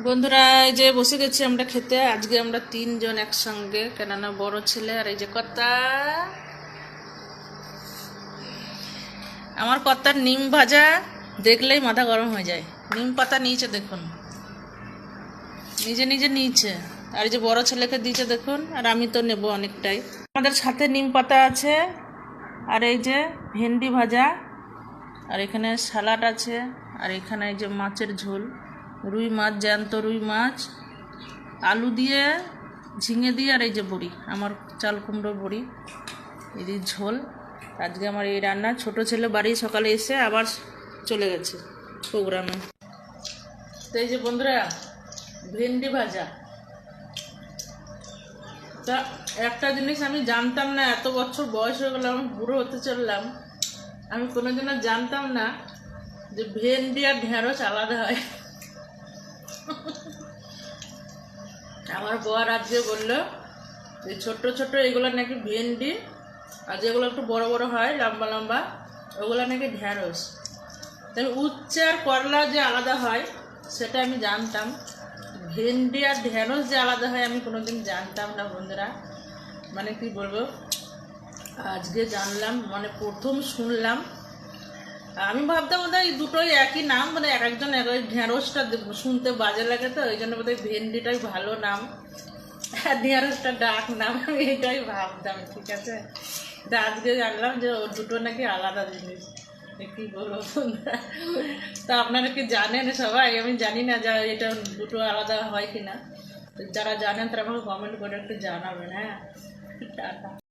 বন্ধুরা, এই যে বসে গেছি আমরা খেতে। আজকে আমরা তিনজন একসঙ্গে, কেননা বড় ছেলে আর এই যে কর্তা। আমার কর্তার নিম ভাজা দেখলেই মাথা গরম হয়ে যায়। নিম পাতা নিয়েছে দেখুন, নিজে নিজে নিয়েছে। আর এই যে বড় ছেলেকে দিয়েছে দেখুন, আর আমি তো নেব অনেকটাই। আমাদের সাথে নিম পাতা আছে, আর এই যে ভেন্ডি ভাজা, আর এখানে সালাড আছে, আর এখানে এই যে মাছের ঝোল, রুই মাছ, জ্যান্ত রুই মাছ, আলু দিয়ে, ঝিঙে দিয়ে, আর এই যে বড়ি, আমার চাল কুমড়োর বড়ি, এই যে ঝোল। আজকে আমার এই রান্না। ছোট ছেলে বাড়ি সকালে এসে আবার চলে গেছে প্রোগ্রামে। তো এই যে বন্ধুরা, ভেন্ডি ভাজা। তা একটা জিনিস আমি জানতাম না, এত বছর বয়স হয়ে গেলাম, বুড়ো হতে চললাম, আমি কোনোদিনও জানতাম না যে ভেন্ডি আর ঢেঁড়স আলাদা হয়। আমার বর আজকে বললো যে ছোট ছোট এগুলো নাকি ভেন্ডি, আর যেগুলো একটু বড় বড় হয় লম্বা লম্বা ওগুলো নাকি ঢেঁড়স। তাই উচ্ছে আর করলা যে আলাদা হয় সেটা আমি জানতাম, ভেন্ডি আর ঢেঁড়স যে আলাদা হয় আমি কোনোদিন জানতাম না বন্ধুরা। মানে কি বলবো, আজকে জানলাম, মানে প্রথম শুনলাম। আমি ভাবতাম বোধ হয় দুটোই একই নাম, মানে এক একজন এক ঢেঁড়সটা শুনতে বাজে লাগে, তো ওই জন্য বোধ হয় ভেন্ডিটাই ভালো নাম আর ঢেঁড়সটা ডাক নাম, আমি এটাই ভাবতাম। ঠিক আছে, তা আজকে জানলাম যে ও দুটো নাকি আলাদা জিনিস। কি বলবো বন্ধুরা, তা আপনারা কি জানেন সবাই? আমি জানি না যে এটা দুটো আলাদা হয় কিনা। যারা জানেন তারা আমাকে কমেন্ট করে একটু জানাবেন। হ্যাঁ, টাটা।